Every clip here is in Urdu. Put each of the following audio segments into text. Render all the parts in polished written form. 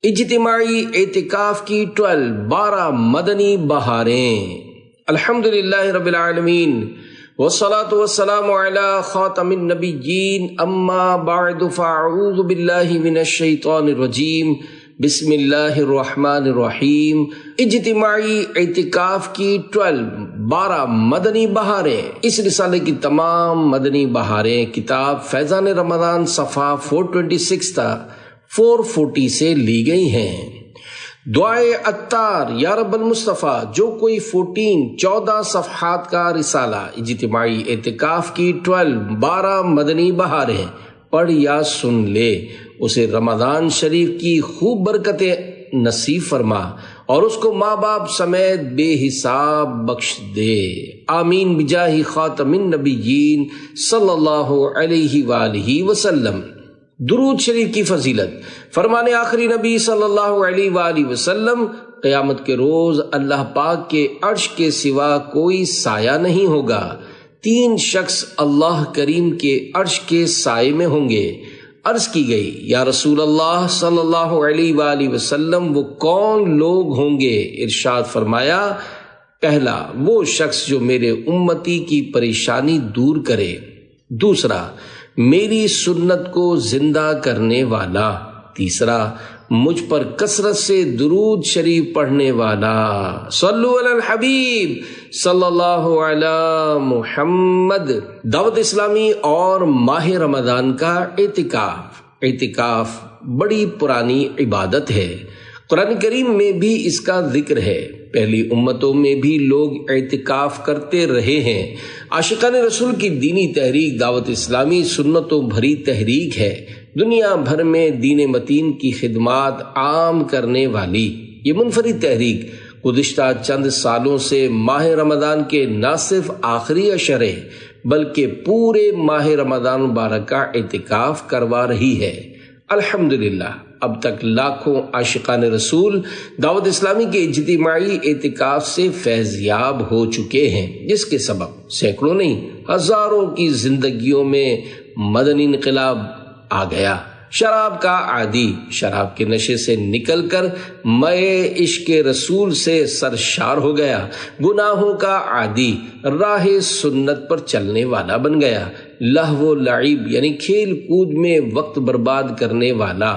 اجتماعی اعتکاف کی 12 مدنی بہاریں۔ الحمدللہ رب العالمین والصلاة والسلام علی خاتم النبیین، اما بعد فاعوذ باللہ من الشیطان الرجیم، بسم اللہ الرحمن الرحیم۔ اجتماعی اعتکاف کی 12 مدنی بہاریں۔ اس رسالے کی تمام مدنی بہاریں کتاب فیضان رمضان صفحہ 426 تا 440 سے لی گئی ہیں۔ دعائے عطار یا رب المصطفیٰ، جو کوئی 14 صفحات کا رسالہ اجتماعی اعتکاف کی 12 مدنی بہاریں پڑھ یا سن لے، اسے رمضان شریف کی خوب برکتیں نصیب فرما اور اس کو ماں باپ سمیت بے حساب بخش دے، آمین بجاہ خاتم النبیین صلی اللہ علیہ وآلہ وسلم۔ درود شریف کی فضیلت۔ فرمان آخری نبی صلی اللہ علیہ وآلہ وسلم، قیامت کے روز اللہ پاک کے عرش کے سوا کوئی سایہ نہیں ہوگا، 3 شخص اللہ کریم کے عرش کے سائے میں ہوں گے۔ عرض کی گئی، یا رسول اللہ صلی اللہ علیہ وآلہ وسلم، وہ کون لوگ ہوں گے؟ ارشاد فرمایا، پہلا وہ شخص جو میرے امتی کی پریشانی دور کرے، دوسرا میری سنت کو زندہ کرنے والا، تیسرا مجھ پر کثرت سے درود شریف پڑھنے والا۔ صلو علی الحبیب صلی اللہ علی محمد۔ دعوت اسلامی اور ماہ رمضان کا اعتکاف۔ اعتکاف بڑی پرانی عبادت ہے، قرآن کریم میں بھی اس کا ذکر ہے، پہلی امتوں میں بھی لوگ اعتکاف کرتے رہے ہیں۔ عاشقان رسول کی دینی تحریک دعوت اسلامی سنتوں بھری تحریک ہے، دنیا بھر میں دین متین کی خدمات عام کرنے والی یہ منفرد تحریک گزشتہ چند سالوں سے ماہ رمضان کے نہ صرف آخری عشرے بلکہ پورے ماہ رمضان مبارک کا اعتکاف کروا رہی ہے۔ الحمدللہ اب تک لاکھوں عاشقان رسول دعوت اسلامی کے اجتماعی اعتکاف سے فیض یاب ہو چکے ہیں، جس کے سبب سینکڑوں نہیں ہزاروں کی زندگیوں میں مدنی انقلاب آ گیا۔ شراب کا عادی شراب کے نشے سے نکل کر مئے عشق رسول سے سرشار ہو گیا، گناہوں کا عادی راہ سنت پر چلنے والا بن گیا، لہو و لعب یعنی کھیل کود میں وقت برباد کرنے والا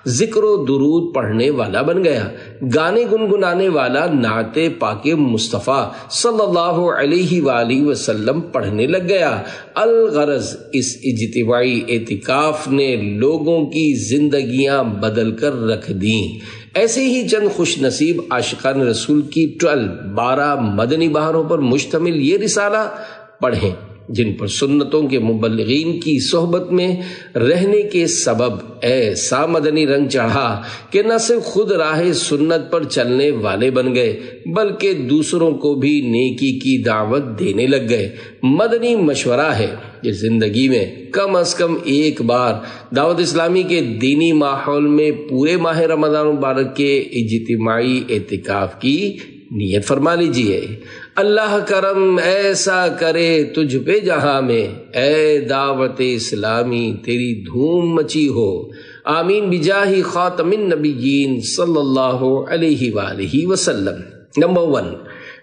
ذکر و درود پڑھنے والا بن گیا، گانے گنگنانے والا نعت پاک مصطفیٰ صلی اللہ علیہ وآلہ وسلم پڑھنے لگ گیا۔ الغرض اس اجتماعی اعتکاف نے لوگوں کی زندگیاں بدل کر رکھ دیں۔ ایسے ہی چند خوش نصیب عاشقان رسول کی 12 مدنی بہاروں پر مشتمل یہ رسالہ پڑھیں، جن پر سنتوں کے مبلغین کی صحبت میں رہنے کے سبب ایسا مدنی رنگ چڑھا کہ نہ صرف خود راہ سنت پر چلنے والے بن گئے بلکہ دوسروں کو بھی نیکی کی دعوت دینے لگ گئے۔ مدنی مشورہ ہے کہ زندگی میں کم از کم ایک بار دعوت اسلامی کے دینی ماحول میں پورے ماہ رمضان مبارک کے اجتماعی اعتکاف کی نیت فرما لیجیے۔ اللہ کرم ایسا کرے تجھ پہ جہاں میں، اے دعوت اسلامی تیری دھوم مچی ہو، آمین بجاہ خاتم النبیین صلی اللہ علیہ وآلہ وسلم۔ نمبر 1،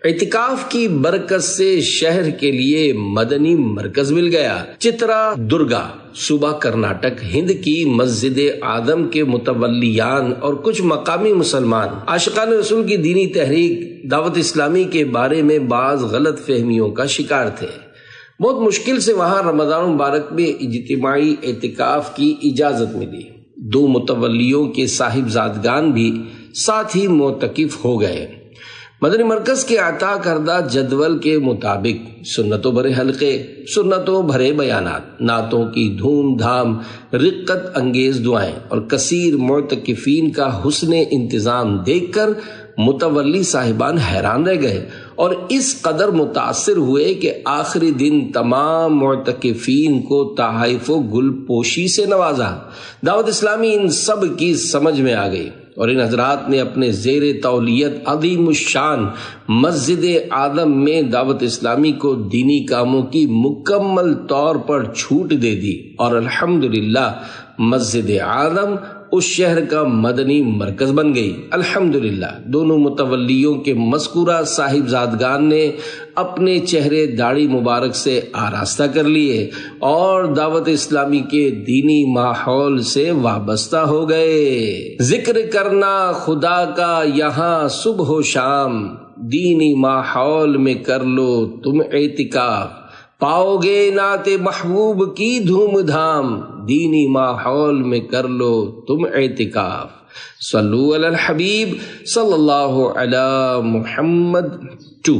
اعتکاف کی برکت سے شہر کے لیے مدنی مرکز مل گیا۔ چترا درگا صوبہ کرناٹک ہند کی مسجد اعظم کے متولیان اور کچھ مقامی مسلمان عاشقان رسول کی دینی تحریک دعوت اسلامی کے بارے میں بعض غلط فہمیوں کا شکار تھے۔ بہت مشکل سے وہاں رمضان مبارک میں اجتماعی اعتکاف کی اجازت ملی۔ 2 متولیوں کے صاحبزادگان بھی ساتھ ہی معتکف ہو گئے۔ مدنی مرکز کے عطا کردہ جدول کے مطابق سنتوں بھرے حلقے، سنتوں بھرے بیانات، نعتوں کی دھوم دھام، رقت انگیز دعائیں اور کثیر معتکفین کا حسن انتظام دیکھ کر متولی صاحبان حیران رہ گئے اور اس قدر متاثر ہوئے کہ آخری دن تمام معتکفین کو تحائف و گل پوشی سے نوازا۔ دعوت اسلامی ان سب کی سمجھ میں آ گئی اور ان حضرات نے اپنے زیر تولیت عظیم الشان مسجد اعظم میں دعوت اسلامی کو دینی کاموں کی مکمل طور پر چھوٹ دے دی اور الحمدللہ مسجد اعظم اس شہر کا مدنی مرکز بن گئی۔ الحمدللہ دونوں متولیوں کے مذکورہ صاحبزادگان نے اپنے چہرے داڑھی مبارک سے آراستہ کر لیے اور دعوت اسلامی کے دینی ماحول سے وابستہ ہو گئے۔ ذکر کرنا خدا کا یہاں صبح و شام، دینی ماحول میں کر لو تم اعتکاف، پاؤ گے نعت محبوب کی دھوم دھام، دینی ماحول میں کر لو تم اعتکاف۔ صلو علی الحبیب صلی اللہ علی محمد 2۔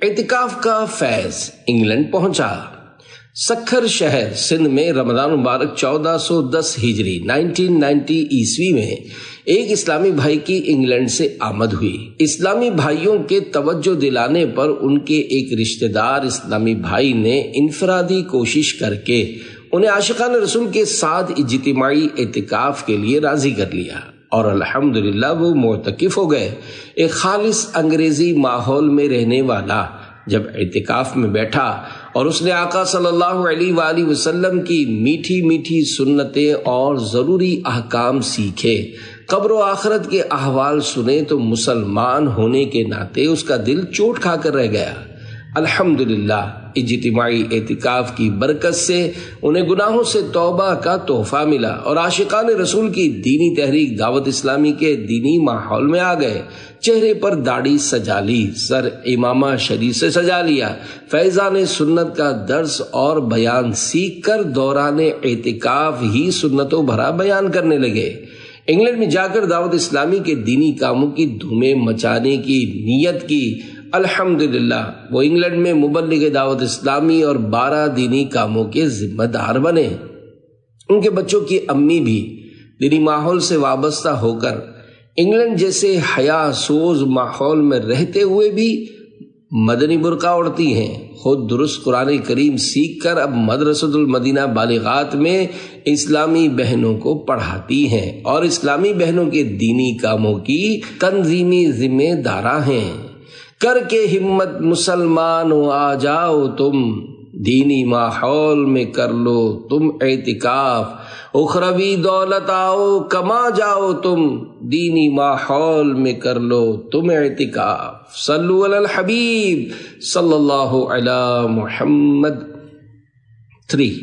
اعتکاف کا فیض انگلینڈ پہنچا۔ سکھر شہر سندھ میں رمضان مبارک 1410 ہجری 1990 عیسوی میں ایک اسلامی بھائی کی انگلینڈ سے آمد ہوئی۔ اسلامی بھائیوں کے توجہ دلانے پر ان کے ایک رشتہ دار اسلامی بھائی نے انفرادی کوشش کر کے انہیں عاشقان رسول کے ساتھ اجتماعی اعتکاف کے لیے راضی کر لیا، اور الحمدللہ وہ معتکف ہو گئے۔ ایک خالص انگریزی ماحول میں رہنے والا جب اعتکاف میں بیٹھا اور اس نے آقا صلی اللہ علیہ وآلہ وسلم کی میٹھی میٹھی سنتیں اور ضروری احکام سیکھے، قبر و آخرت کے احوال سنے، تو مسلمان ہونے کے ناطے اس کا دل چوٹ کھا کر رہ گیا۔ الحمدللہ اجتماعی اعتکاف کی برکت سے انہیں گناہوں سے توبہ کا تحفہ ملا اور عاشقان رسول کی دینی تحریک دعوت اسلامی کے دینی ماحول میں آ گئے۔ چہرے پر داڑھی سجا لی، سر امامہ شریف سے سجا لیا، فیضان سنت کا درس اور بیان سیکھ کر دوران اعتکاف ہی سنتوں بھرا بیان کرنے لگے۔ انگلینڈ میں جا کر دعوت اسلامی کے دینی کاموں کی دھومیں مچانے کی نیت کی۔ الحمدللہ وہ انگلینڈ میں مبلغ دعوت اسلامی اور 12 دینی کاموں کے ذمہ دار بنے۔ ان کے بچوں کی امی بھی دینی ماحول سے وابستہ ہو کر انگلینڈ جیسے حیا سوز ماحول میں رہتے ہوئے بھی مدنی برقع اوڑھتی ہیں۔ خود درست قرآن کریم سیکھ کر اب مدرسۃ المدینہ بالغات میں اسلامی بہنوں کو پڑھاتی ہیں اور اسلامی بہنوں کے دینی کاموں کی تنظیمی ذمہ دارہ ہیں۔ کر کے ہمت مسلمان آ جاؤ تم، دینی ماحول میں کر لو تم اعتکاف، اخروی دولت آؤ کما جاؤ تم، دینی ماحول میں کر لو تم اعتکاف۔ صلو علی الحبیب صلی اللہ علی محمد 3۔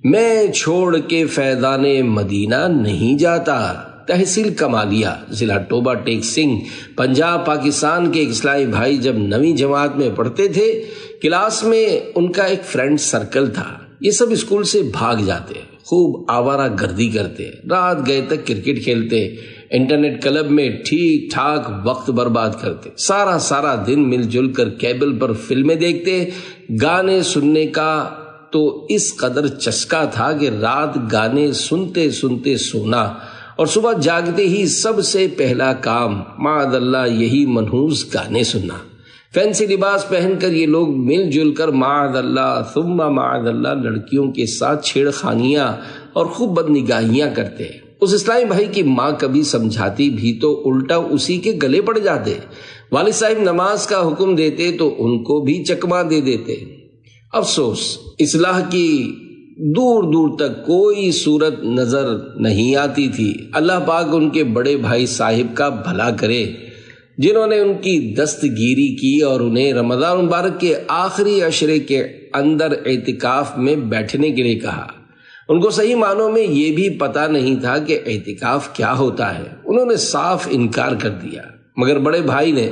میں چھوڑ کے فیضان مدینہ نہیں جاتا۔ تحصیل کمالیہ، ضلع ٹوبہ ٹیک سنگھ، پنجاب، پاکستان کے ایک اسلامی بھائی جب 9ویں جماعت میں پڑھتے تھے، کلاس میں ان کا ایک فرینڈ سرکل تھا۔ یہ سب اسکول سے بھاگ جاتے، خوب آوارہ گردی کرتے، رات گئے تک کرکٹ کھیلتے، انٹرنیٹ کلب میں ٹھیک ٹھاک وقت برباد کرتے، سارا دن مل جل کر کیبل پر فلمیں دیکھتے۔ گانے سننے کا تو اس قدر چسکا تھا کہ رات گانے سنتے سنتے سونا اور صبح جاگتے ہی سب سے پہلا کام معاذ اللہ یہی منحوس گانے سننا۔ فینسی لباس پہن کر یہ لوگ مل جل کر معاذ اللہ ثم معاذ اللہ لڑکیوں کے ساتھ چھیڑ خانیاں اور خوب بد نگاہیاں کرتے۔ اس اسلامی بھائی کی ماں کبھی سمجھاتی بھی تو الٹا اسی کے گلے پڑ جاتے۔ والد صاحب نماز کا حکم دیتے تو ان کو بھی چکما دے دیتے۔ افسوس، اصلاح کی دور دور تک کوئی صورت نظر نہیں آتی تھی۔ اللہ پاک ان کے بڑے بھائی صاحب کا بھلا کرے، جنہوں نے ان کی دستگیری کی اور انہیں رمضان مبارک کے آخری عشرے کے اندر اعتکاف میں بیٹھنے کے لیے کہا۔ ان کو صحیح معنوں میں یہ بھی پتہ نہیں تھا کہ اعتکاف کیا ہوتا ہے، انہوں نے صاف انکار کر دیا، مگر بڑے بھائی نے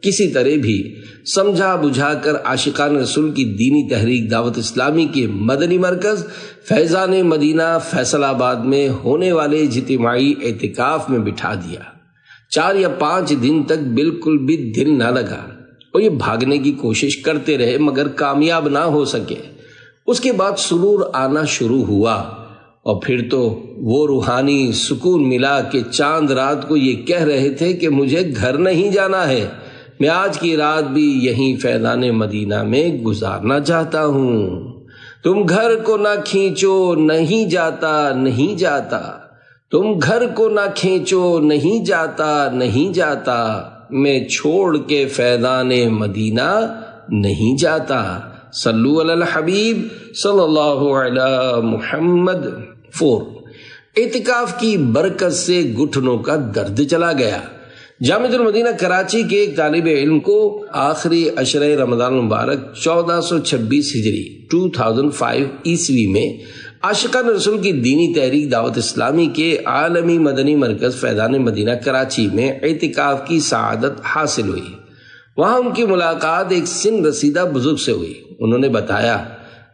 کسی طرح بھی سمجھا بجھا کر عاشقان رسول کی دینی تحریک دعوت اسلامی کے مدنی مرکز فیضان مدینہ فیصل آباد میں ہونے والے اجتماعی اعتکاف میں بٹھا دیا۔ 4 یا 5 دن تک بالکل بھی دل نہ لگا اور یہ بھاگنے کی کوشش کرتے رہے مگر کامیاب نہ ہو سکے۔ اس کے بعد سرور آنا شروع ہوا اور پھر تو وہ روحانی سکون ملا کہ چاند رات کو یہ کہہ رہے تھے کہ مجھے گھر نہیں جانا ہے، میں آج کی رات بھی یہیں فیضان مدینہ میں گزارنا چاہتا ہوں۔ تم گھر کو نہ کھینچو نہیں جاتا نہیں جاتا، تم گھر کو نہ کھینچو نہیں جاتا نہیں جاتا، میں چھوڑ کے فیضان مدینہ نہیں جاتا۔ صلو علی الحبیب صلی اللہ علی محمد 4۔ اعتکاف کی برکت سے گھٹنوں کا درد چلا گیا۔ جامعہ المدینہ کراچی کے ایک طالب علم کو آخری عشرہ رمضان المبارک 1426 ہجری 2005 عیسوی میں عاشقان رسول کی دینی تحریک دعوت اسلامی کے عالمی مدنی مرکز فیضان مدینہ کراچی میں اعتکاف کی سعادت حاصل ہوئی۔ وہاں ان کی ملاقات ایک سن رسیدہ بزرگ سے ہوئی۔ انہوں نے بتایا،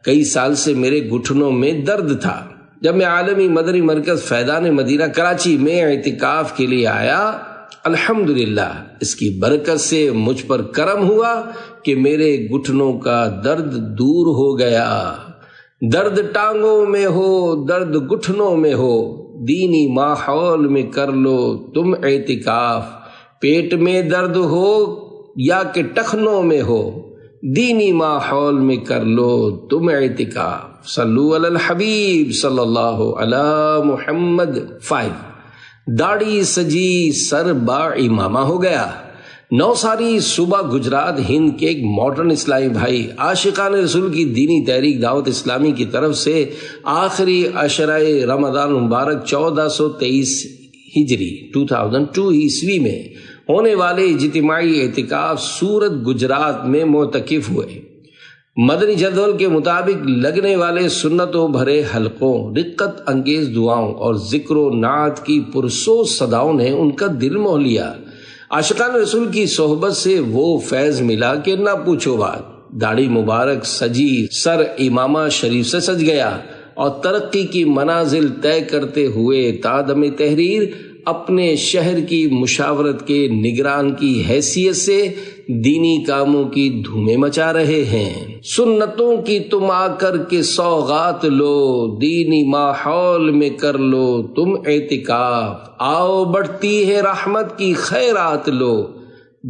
کئی سال سے میرے گھٹنوں میں درد تھا۔ جب میں عالمی مدنی مرکز فیضان مدینہ کراچی میں اعتکاف کے لیے آیا، الحمدللہ اس کی برکت سے مجھ پر کرم ہوا کہ میرے گھٹنوں کا درد دور ہو گیا۔ درد ٹانگوں میں ہو، درد گھٹنوں میں ہو، دینی ماحول میں کر لو تم اعتکاف۔ پیٹ میں درد ہو یا کہ ٹخنوں میں ہو، دینی ماحول میں کر لو تم اعتکاف۔ صلو علی الحبیب صلی اللہ علی محمد۔ 5 داڑھی سجی سر با امامہ ہو گیا۔ نوساری صوبہ گجرات ہند کے ایک ماڈرن اسلامی بھائی عاشقان رسول کی دینی تحریک دعوت اسلامی کی طرف سے آخری عشرہ رمضان مبارک 1423 ہجری 2002 عیسوی میں ہونے والے اجتماعی اعتکاف سورت گجرات میں معتکف ہوئے۔ مدنی جدول کے مطابق لگنے والے سنتوں بھرے حلقوں، رقت انگیز دعاؤں اور ذکر و نعت کی پرسوز صداؤں نے ان کا دل موہ لیا۔ عاشقان رسول کی صحبت سے وہ فیض ملا کہ نہ پوچھو بات۔ داڑھی مبارک سجی سر امامہ شریف سے سج گیا اور ترقی کی منازل طے کرتے ہوئے تادم تحریر اپنے شہر کی مشاورت کے نگران کی حیثیت سے دینی کاموں کی دھومیں مچا رہے ہیں۔ سنتوں کی تم آ کر کے سوغات لو، دینی ماحول میں کر لو تم اعتکاف۔ آؤ بڑھتی ہے رحمت کی خیرات لو،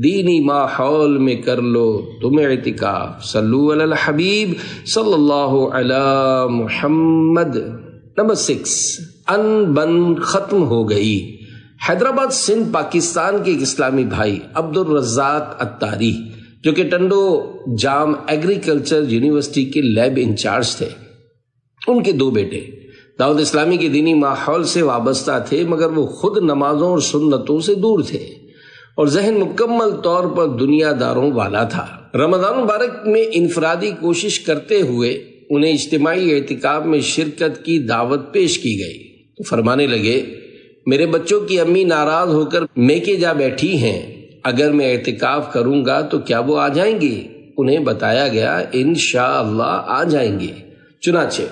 دینی ماحول میں کر لو تم اعتکاف۔ صلو علی الحبیب صلی اللہ علی محمد۔ نمبر 6 ان بن ختم ہو گئی۔ حیدرآباد سندھ پاکستان کے ایک اسلامی بھائی عبد الرزاق اتاری جو کہ ٹنڈو جام ایگریکلچر یونیورسٹی کے لیب انچارج تھے، ان کے 2 بیٹے دعوت اسلامی کے دینی ماحول سے وابستہ تھے، مگر وہ خود نمازوں اور سنتوں سے دور تھے اور ذہن مکمل طور پر دنیا داروں والا تھا۔ رمضان مبارک میں انفرادی کوشش کرتے ہوئے انہیں اجتماعی اعتکاف میں شرکت کی دعوت پیش کی گئی تو فرمانے لگے، میرے بچوں کی امی ناراض ہو کر میکے جا بیٹھی ہیں، اگر میں اعتکاف کروں گا تو کیا وہ آ جائیں گی؟ انہیں بتایا گیا انشاءاللہ آ جائیں گے۔ چنانچہ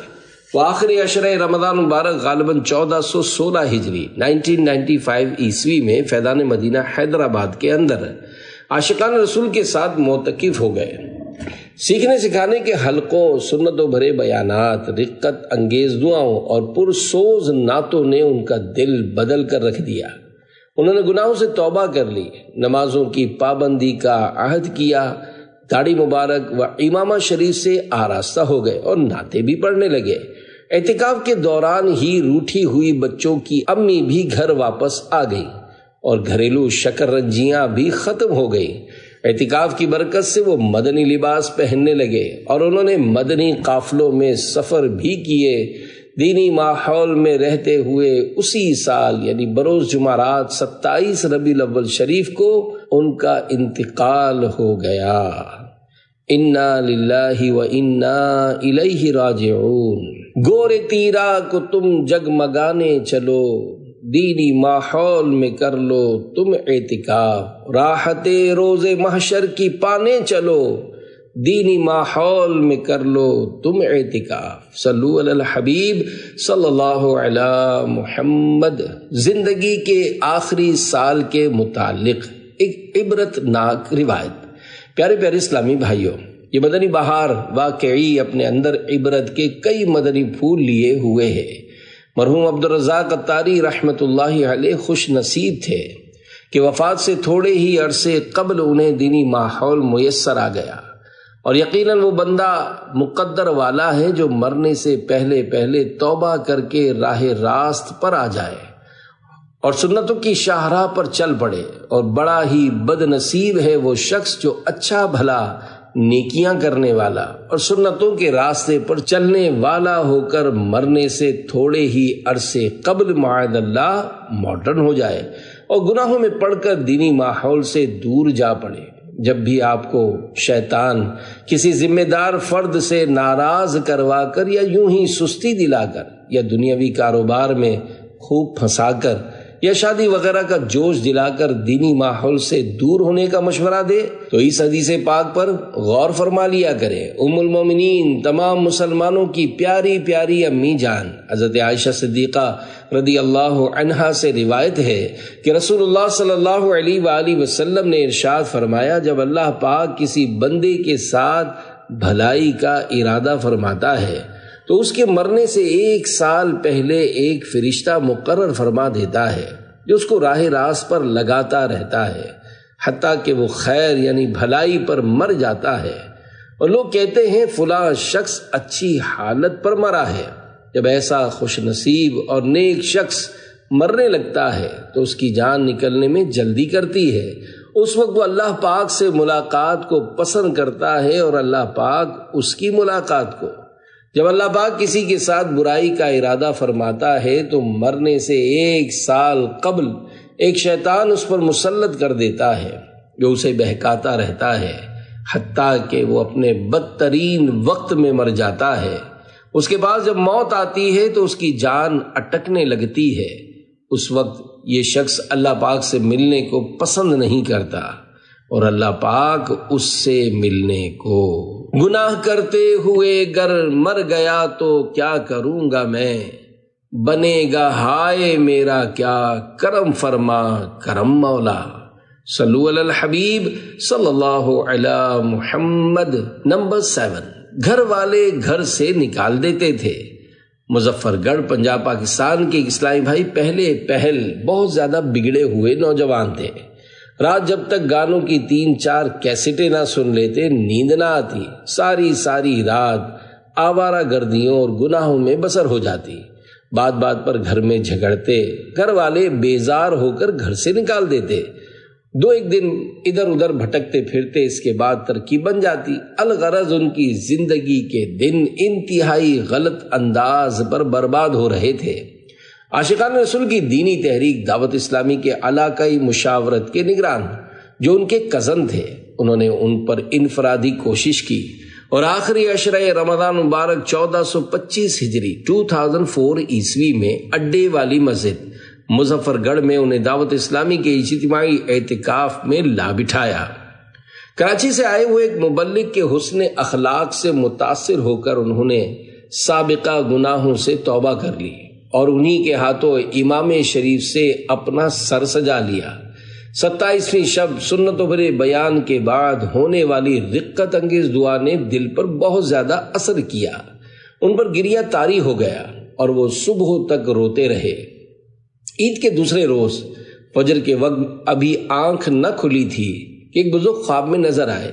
وہ آخری عشرہ رمضان مبارک غالباً 1416 ہجری 1995 عیسوی میں فیضان مدینہ حیدرآباد کے اندر عاشقان رسول کے ساتھ معتکف ہو گئے۔ سیکھنے سکھانے کے حلقوں، سنتوں بھرے بیانات، رقت انگیز دعاؤں اور پرسوز نعتوں نے ان کا دل بدل کر رکھ دیا۔ انہوں نے گناہوں سے توبہ کر لی، نمازوں کی پابندی کا عہد کیا، داڑھی مبارک و امامہ شریف سے آراستہ ہو گئے اور نعتیں بھی پڑھنے لگے۔ اعتکاف کے دوران ہی روٹھی ہوئی بچوں کی امی بھی گھر واپس آ گئیں اور گھریلو شکر رنجیاں بھی ختم ہو گئیں۔ اعتکاف کی برکت سے وہ مدنی لباس پہننے لگے اور انہوں نے مدنی قافلوں میں سفر بھی کیے۔ دینی ماحول میں رہتے ہوئے اسی سال یعنی بروز جمعرات 27 ربیع الاول شریف کو ان کا انتقال ہو گیا۔ انا للہ و انا الیہ راجعون۔ گورے تیرا کو تم جگمگانے چلو، دینی ماحول میں کر لو تم اعتکاف۔ راحت روز محشر کی پانے چلو، دینی ماحول میں کر لو تم اعتکاف۔ صلو علی الحبیب صلی اللہ علی محمد۔ زندگی کے آخری سال کے متعلق ایک عبرت ناک روایت۔ پیارے پیارے اسلامی بھائیوں، یہ مدنی بہار واقعی اپنے اندر عبرت کے کئی مدنی پھول لیے ہوئے ہے۔ مرحوم عبد الرزاق اتاری رحمۃ اللہ علیہ خوش نصیب تھے کہ وفات سے تھوڑے ہی عرصے قبل انہیں دینی ماحول میسر آ گیا، اور یقیناً وہ بندہ مقدر والا ہے جو مرنے سے پہلے پہلے توبہ کر کے راہ راست پر آ جائے اور سنتوں کی شاہراہ پر چل پڑے، اور بڑا ہی بد نصیب ہے وہ شخص جو اچھا بھلا نیکیاں کرنے والا اور سنتوں کے راستے پر چلنے والا ہو کر مرنے سے تھوڑے ہی عرصے قبل معاذ اللہ ماڈرن ہو جائے اور گناہوں میں پڑ کر دینی ماحول سے دور جا پڑے۔ جب بھی آپ کو شیطان کسی ذمہ دار فرد سے ناراض کروا کر یا یوں ہی سستی دلا کر یا دنیاوی کاروبار میں خوب پھنسا کر یا شادی وغیرہ کا جوش دلا کر دینی ماحول سے دور ہونے کا مشورہ دے تو اس حدیث پاک پر غور فرما لیا کریں۔ ام المومنین تمام مسلمانوں کی پیاری پیاری امی جان حضرت عائشہ صدیقہ رضی اللہ عنہا سے روایت ہے کہ رسول اللہ صلی اللہ علیہ وآلہ وسلم نے ارشاد فرمایا، جب اللہ پاک کسی بندے کے ساتھ بھلائی کا ارادہ فرماتا ہے تو اس کے مرنے سے 1 سال پہلے ایک فرشتہ مقرر فرما دیتا ہے جو اس کو راہ راست پر لگاتا رہتا ہے حتیٰ کہ وہ خیر یعنی بھلائی پر مر جاتا ہے، اور لوگ کہتے ہیں فلاں شخص اچھی حالت پر مرا ہے۔ جب ایسا خوش نصیب اور نیک شخص مرنے لگتا ہے تو اس کی جان نکلنے میں جلدی کرتی ہے۔ اس وقت وہ اللہ پاک سے ملاقات کو پسند کرتا ہے اور اللہ پاک اس کی ملاقات کو۔ جب اللہ پاک کسی کے ساتھ برائی کا ارادہ فرماتا ہے تو مرنے سے 1 سال قبل ایک شیطان اس پر مسلط کر دیتا ہے جو اسے بہکاتا رہتا ہے حتیٰ کہ وہ اپنے بدترین وقت میں مر جاتا ہے۔ اس کے بعد جب موت آتی ہے تو اس کی جان اٹکنے لگتی ہے۔ اس وقت یہ شخص اللہ پاک سے ملنے کو پسند نہیں کرتا اور اللہ پاک اس سے ملنے کو۔ گناہ کرتے ہوئے گر مر گیا تو کیا کروں گا میں، بنے گا ہائے میرا کیا کرم فرما کرم مولا۔ صلو علی الحبیب صلی اللہ علی محمد۔ نمبر 7، گھر والے گھر سے نکال دیتے تھے۔ مظفر گڑھ پنجاب پاکستان کے اسلامی بھائی پہل بہت زیادہ بگڑے ہوئے نوجوان تھے۔ رات جب تک گانوں کی 3-4 کیسٹیں نہ سن لیتے نیند نہ آتی، ساری رات آوارہ گردیوں اور گناہوں میں بسر ہو جاتی۔ بات پر گھر میں جھگڑتے، گھر والے بیزار ہو کر گھر سے نکال دیتے۔ 2-1 دن ادھر ادھر بھٹکتے پھرتے، اس کے بعد ترکیب بن جاتی۔ الغرض ان کی زندگی کے دن انتہائی غلط انداز پر برباد ہو رہے تھے۔ عاشقان رسول کی دینی تحریک دعوت اسلامی کے علاقائی مشاورت کے نگران جو ان کے کزن تھے، انہوں نے ان پر انفرادی کوشش کی اور آخری عشرہ رمضان مبارک 1425 ہجری 2004 عیسوی میں اڈے والی مسجد مظفر گڑھ میں انہیں دعوت اسلامی کے اجتماعی اعتکاف میں لا بٹھایا۔ کراچی سے آئے ہوئے ایک مبلغ کے حسن اخلاق سے متاثر ہو کر انہوں نے سابقہ گناہوں سے توبہ کر لی اور انہی کے ہاتھوں امام شریف سے اپنا سر سجا لیا۔ 27ویں شب سنت و بھرے بیان کے بعد ہونے والی رقت انگیز دعا نے دل پر بہت زیادہ اثر کیا، ان پر گریہ طاری ہو گیا اور وہ صبح تک روتے رہے۔ عید کے دوسرے روز فجر کے وقت ابھی آنکھ نہ کھلی تھی کہ ایک بزرگ خواب میں نظر آئے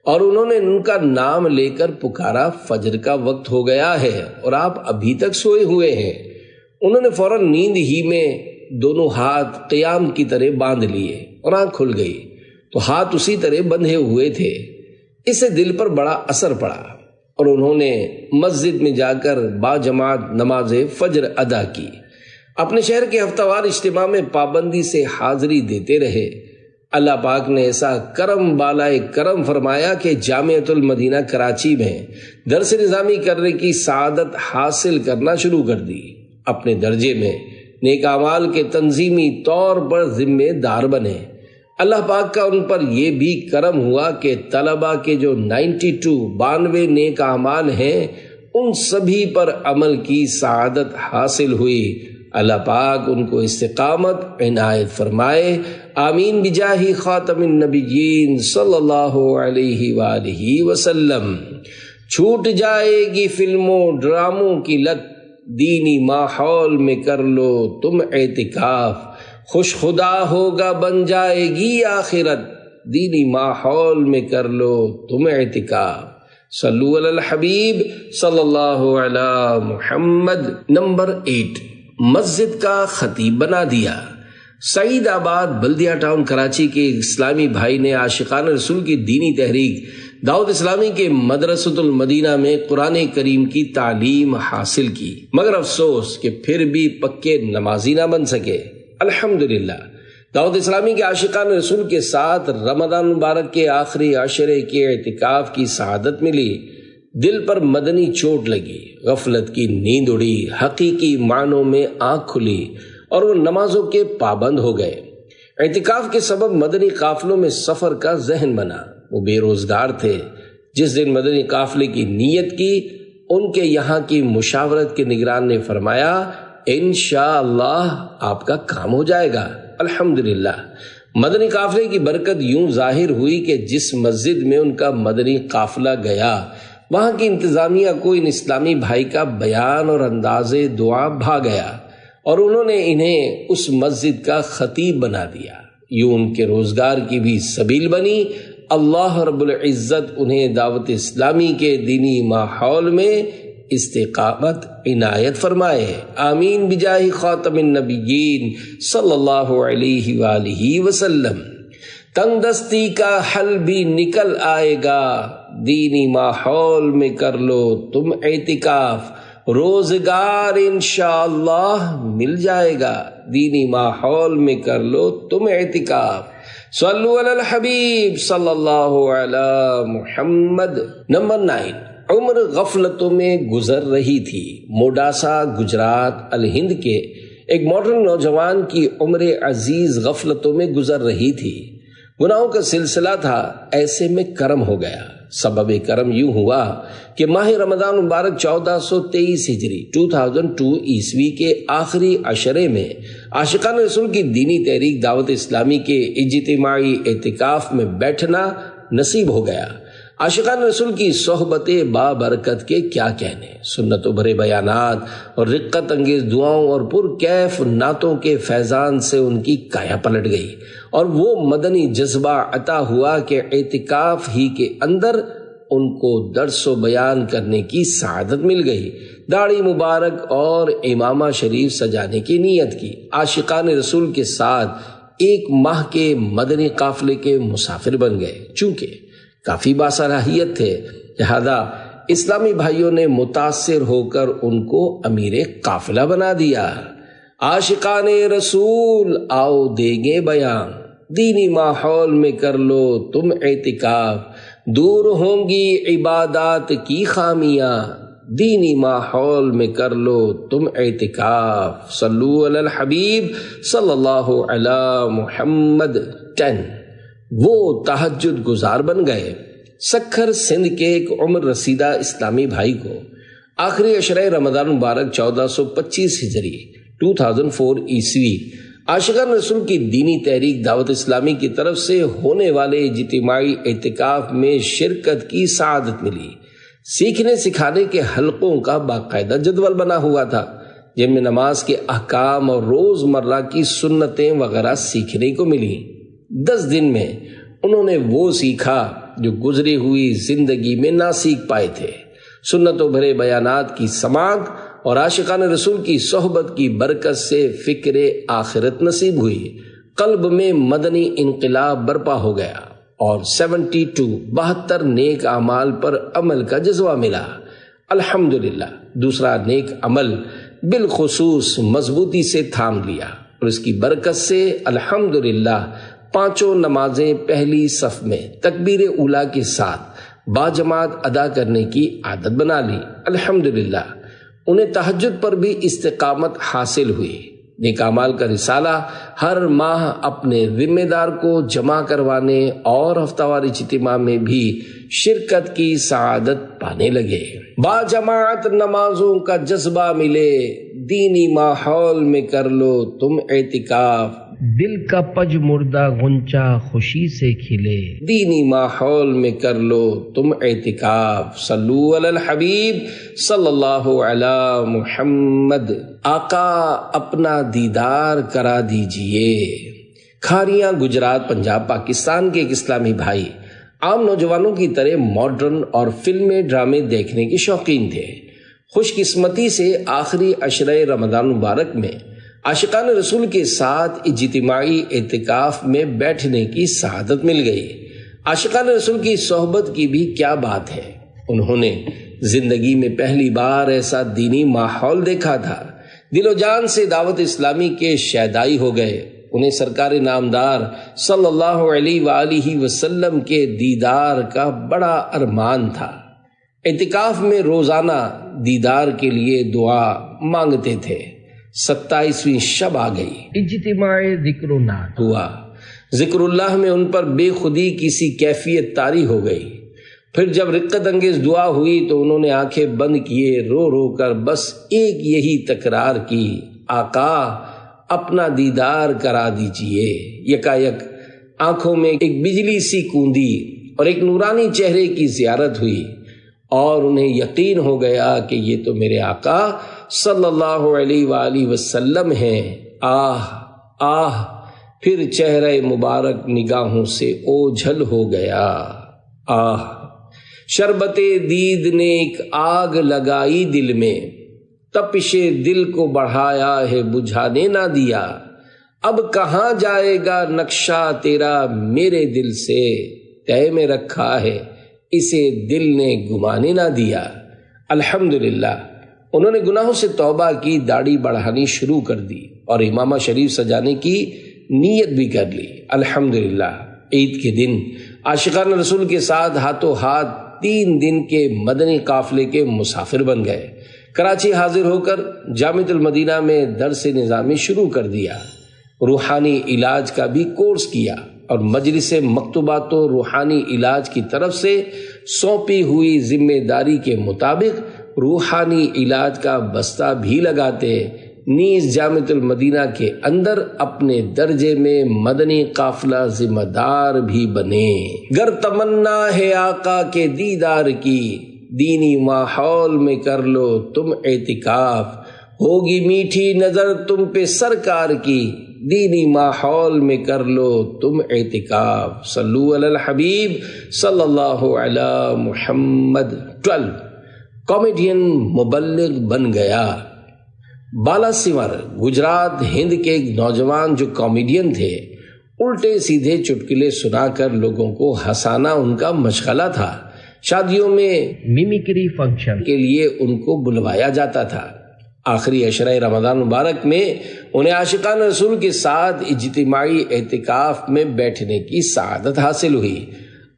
اور انہوں نے ان کا نام لے کر پکارا، فجر کا وقت ہو گیا ہے اور آپ ابھی تک سوئے ہوئے ہیں۔ انہوں نے فوراً نیند ہی میں دونوں ہاتھ قیام کی طرح باندھ لیے اور آنکھ کھل گئی تو ہاتھ اسی طرح بندھے ہوئے تھے۔ اس سے دل پر بڑا اثر پڑا اور انہوں نے مسجد میں جا کر باجماعت نماز فجر ادا کی۔ اپنے شہر کے ہفتہ وار اجتماع میں پابندی سے حاضری دیتے رہے۔ اللہ پاک نے ایسا کرم بالائے کرم فرمایا کہ جامعۃ المدینہ کراچی میں درس نظامی کرنے کی سعادت حاصل کرنا شروع کر دی۔ اپنے درجے میں نیک اعمال کے تنظیمی طور پر ذمہ دار بنے۔ اللہ پاک کا ان پر یہ بھی کرم ہوا کہ طلبہ کے جو 92 نیک اعمال ہیں ان سبھی پر عمل کی سعادت حاصل ہوئی۔ اللہ پاک ان کو استقامت عنایت فرمائے، آمین بجاہ خاتم النبیین صلی اللہ علیہ وآلہ وسلم۔ چھوٹ جائے گی فلموں ڈراموں کی لت، دینی ماحول میں کر لو تم اعتکاف، خوش خدا ہوگا بن جائے گی آخرت، دینی ماحول میں کر لو تم اعتکاف۔ صلو علی الحبیب صلی اللہ علی محمد۔ نمبر 8، مسجد کا خطیب بنا دیا۔ سعید آباد بلدیہ ٹاؤن کراچی کے اسلامی بھائی نے عاشقان رسول کی دینی تحریک دعوت اسلامی کے مدرسۃ المدینہ میں قرآن کریم کی تعلیم حاصل کی، مگر افسوس کہ پھر بھی پکے نمازی نہ بن سکے۔ الحمدللہ دعوت اسلامی کے عاشقان رسول کے ساتھ رمضان مبارک کے آخری عشرے کے اعتکاف کی سعادت ملی، دل پر مدنی چوٹ لگی، غفلت کی نیند اڑی، حقیقی معنوں میں آنکھ کھلی اور وہ نمازوں کے پابند ہو گئے۔ اعتکاف کے سبب مدنی قافلوں میں سفر کا ذہن بنا۔ وہ بے روزگار تھے۔ جس دن مدنی قافلے کی نیت کی، ان کے یہاں کی مشاورت کے نگران نے فرمایا انشاءاللہ آپ کا کام ہو جائے گا۔ الحمدللہ مدنی قافلے کی برکت یوں ظاہر ہوئی کہ جس مسجد میں ان کا مدنی قافلہ گیا، وہاں کی انتظامیہ کو ان اسلامی بھائی کا بیان اور انداز دعا بھا گیا اور انہوں نے انہیں اس مسجد کا خطیب بنا دیا۔ یوں ان کے روزگار کی بھی سبیل بنی۔ اللہ رب العزت انہیں دعوت اسلامی کے دینی ماحول میں استقامت عنایت فرمائے، آمین بجاہ خاتم النبیین صلی اللہ علیہ وآلہ وسلم۔ تنگ دستی کا حل بھی نکل آئے گا، دینی ماحول میں کر لو تم اعتکاف، روزگار انشاءاللہ مل جائے گا، دینی ماحول میں کر لو تم اعتکاف۔ صلو علی الحبیب صلی اللہ علی محمد۔ نمبر 9، عمر غفلتوں میں گزر رہی تھی۔ موڈاسا گجرات الہند کے ایک ماڈرن نوجوان کی عمر عزیز غفلتوں میں گزر رہی تھی۔ گناہوں کا سلسلہ تھا، ایسے میں کرم ہو گیا۔ سبب کرم یوں ہوا کہ ماہ رمضان مبارک 1423 ہجری 2002 عیسوی کے آخری عشرے میں عاشقان رسول کی دینی تحریک دعوت اسلامی کے اجتماعی اعتکاف میں بیٹھنا نصیب ہو گیا۔ عاشقان رسول کی صحبت بابرکت کے کیا کہنے، سنت و بھرے بیانات اور رقت انگیز دعاؤں اور پرکیف نعتوں کے فیضان سے ان کی کایا پلٹ گئی اور وہ مدنی جذبہ عطا ہوا کہ اعتکاف ہی کے اندر ان کو درس و بیان کرنے کی سعادت مل گئی۔ داڑھی مبارک اور امامہ شریف سجانے کی نیت کی، عاشقان رسول کے ساتھ 1 ماہ کے مدنی قافلے کے مسافر بن گئے۔ چونکہ کافی باصلاحیت تھے، لہذا اسلامی بھائیوں نے متاثر ہو کر ان کو امیر قافلہ بنا دیا۔ عاشقان رسول آؤ دیں گے بیان، دینی ماحول میں کر لو تم اعتکاف، دور ہوں گی عبادات کی خامیاں، دینی ماحول میں کر لو تم اعتکاف۔ صلو علی الحبیب صلی اللہ علی محمد۔ 10، وہ تہجد گزار بن گئے۔ سکھر سندھ کے ایک عمر رسیدہ اسلامی بھائی کو آخری عشرہ رمضان مبارک 1425 ہجری 2004 عیسوی عاشقان رسول کی دینی تحریک دعوت اسلامی کی طرف سے ہونے والے اجتماعی اعتکاف میں شرکت کی سعادت ملی۔ سیکھنے سکھانے کے حلقوں کا باقاعدہ جدول بنا ہوا تھا، جن میں نماز کے احکام اور روز مرہ کی سنتیں وغیرہ سیکھنے کو ملی۔ 10 دن میں انہوں نے وہ سیکھا جو گزری ہوئی زندگی میں نہ سیکھ پائے تھے۔ سنت و بھرے بیانات کی سماعت اور عاشقان رسول کی صحبت کی برکت سے فکر آخرت نصیب ہوئی، قلب میں مدنی انقلاب برپا ہو گیا اور 72 نیک اعمال پر عمل کا جذبہ ملا۔ الحمدللہ دوسرا نیک عمل بالخصوص مضبوطی سے تھام لیا اور اس کی برکت سے الحمدللہ 5 نمازیں پہلی صف میں تکبیر اولیٰ کے ساتھ باجماعت ادا کرنے کی عادت بنا لی۔ الحمدللہ انہیں تہجد پر بھی استقامت حاصل ہوئی۔ نیک اعمال کا رسالہ ہر ماہ اپنے ذمہ دار کو جمع کروانے اور ہفتہ وار اجتماع میں بھی شرکت کی سعادت پانے لگے۔ باجماعت نمازوں کا جذبہ ملے، دینی ماحول میں کر لو تم اعتکاف، دل کا پج مردہ غنچہ خوشی سے کھلے، دینی ماحول میں کر لو تم اعتکاف۔ صلو علی الحبیب صلی اللہ علی محمد۔ آقا اپنا دیدار کرا دیجئے۔ کھاریاں گجرات پنجاب پاکستان کے ایک اسلامی بھائی عام نوجوانوں کی طرح ماڈرن اور فلمیں ڈرامے دیکھنے کے شوقین تھے۔ خوش قسمتی سے آخری عشرہ رمضان مبارک میں عاشقان رسول کے ساتھ اجتماعی اعتکاف میں بیٹھنے کی سعادت مل گئی۔ عاشقان رسول کی صحبت کی بھی کیا بات ہے، انہوں نے زندگی میں پہلی بار ایسا دینی ماحول دیکھا تھا، دل و جان سے دعوت اسلامی کے شیدائی ہو گئے۔ انہیں سرکار نامدار صلی اللہ علیہ وآلہ وسلم کے دیدار کا بڑا ارمان تھا۔ اعتکاف میں روزانہ دیدار کے لیے دعا مانگتے تھے۔ 27ویں شب آ گئی، اجتماع ذکر و نعت ہوا، ذکر اللہ میں ان پر بے خودی کسی کیفیت طاری ہو گئی۔ پھر جب رقت انگیز دعا ہوئی تو انہوں نے آنکھیں بند کیے، رو رو کر بس ایک یہی تکرار کی، آقا اپنا دیدار کرا دیجئے۔ یکایک آنکھوں میں ایک بجلی سی کوندی اور ایک نورانی چہرے کی زیارت ہوئی اور انہیں یقین ہو گیا کہ یہ تو میرے آقا صلی اللہ علیہ وآلہ وسلم ہیں۔ آہ آہ، پھر چہرہ مبارک نگاہوں سے اوجھل ہو گیا۔ آہ، شربت دید نے ایک آگ لگائی دل میں، تپش دل کو بڑھایا ہے بجھانے نہ دیا۔ اب کہاں جائے گا نقشہ تیرا میرے دل سے، طے میں رکھا ہے اسے دل نے گمانے نہ دیا۔ الحمدللہ، انہوں نے گناہوں سے توبہ کی، داڑھی بڑھانی شروع کر دی اور امامہ شریف سجانے کی نیت بھی کر لی۔ الحمدللہ، عید کے دن عاشقان رسول کے ساتھ ہاتھوں ہاتھ 3 دن کے مدنی قافلے کے مسافر بن گئے۔ کراچی حاضر ہو کر جامعۃ المدینہ میں درس نظامی شروع کر دیا، روحانی علاج کا بھی کورس کیا اور مجلس مکتوبات و روحانی علاج کی طرف سے سونپی ہوئی ذمہ داری کے مطابق روحانی علاج کا بستہ بھی لگاتے، نیز جامعۃ المدینہ کے اندر اپنے درجے میں مدنی قافلہ ذمہ دار بھی بنے۔ گر تمنا ہے آقا کے دیدار کی، دینی ماحول میں کر لو تم اعتکاف، ہوگی میٹھی نظر تم پہ سرکار کی، دینی ماحول میں کر لو تم اعتکاف۔ صلو علی الحبیب صلی اللہ علی محمد۔ 12 کامیڈین مبلغ بن گیا۔ بالا سمر گجرات ہند کے ایک نوجوان جو کامیڈین تھے، الٹے سیدھے چٹکلے سنا کر لوگوں کو ہنسانا ان کا مشغلہ تھا۔ شادیوں میں میمیکری فنکشن کے لیے ان کو بلوایا جاتا تھا۔ آخری عشرہ رمضان مبارک میں انہیں عاشقان رسول کے ساتھ اجتماعی اعتکاف میں بیٹھنے کی سعادت حاصل ہوئی۔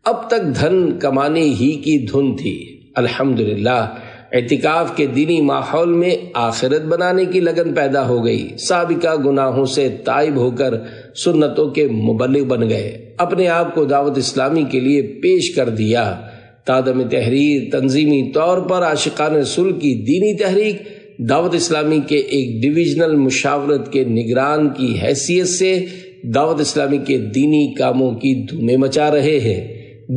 اب تک دھن کمانے ہی کی دھن تھی۔ الحمدللہ، اعتکاف کے دینی ماحول میں آخرت بنانے کی لگن پیدا ہو گئی۔ سابقہ گناہوں سے تائب ہو کر سنتوں کے مبلغ بن گئے، اپنے آپ کو دعوت اسلامی کے لیے پیش کر دیا۔ تادم تحریر تنظیمی طور پر عاشقان رسول کی دینی تحریک دعوت اسلامی کے ایک ڈویژنل مشاورت کے نگران کی حیثیت سے دعوت اسلامی کے دینی کاموں کی دھومیں مچا رہے ہیں۔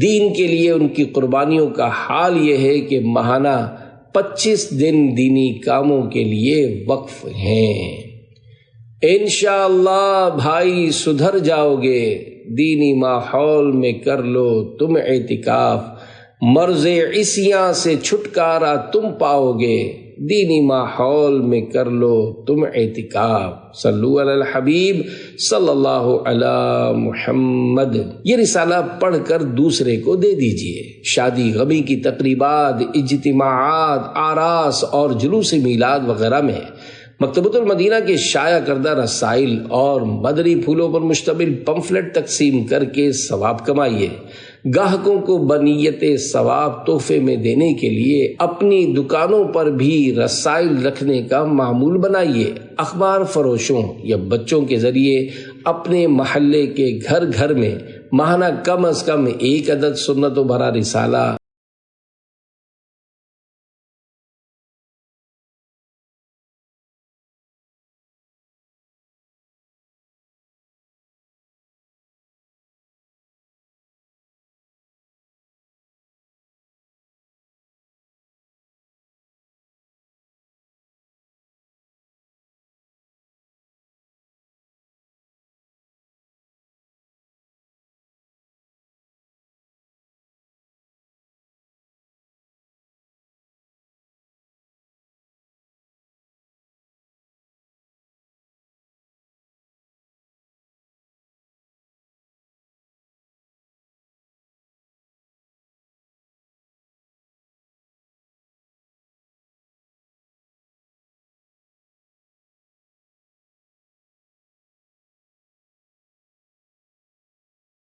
دین کے لیے ان کی قربانیوں کا حال یہ ہے کہ ماہانہ 25 دن دینی کاموں کے لیے وقف ہیں۔ انشاءاللہ بھائی سدھر جاؤ گے، دینی ماحول میں کر لو تم اعتکاف، مرض عصیاں سے چھٹکارا تم پاؤ گے، دینی ماحول میں کر لو تم اعتکاف۔ صلو علی الحبیب صلی اللہ علی محمد۔ یہ رسالہ پڑھ کر دوسرے کو دے دیجئے۔ شادی غمی کی تقریبات، اجتماعات، آراس اور جلوس میلاد وغیرہ میں مکتبۃ المدینہ کے شائع کردہ رسائل اور مدری پھولوں پر مشتمل پمفلٹ تقسیم کر کے ثواب کمائیے۔ گاہکوں کو بنیت ثواب تحفے میں دینے کے لیے اپنی دکانوں پر بھی رسائل رکھنے کا معمول بنائیے۔ اخبار فروشوں یا بچوں کے ذریعے اپنے محلے کے گھر گھر میں ماہانہ کم از کم 1 عدد سنتوں بھرا رسالہ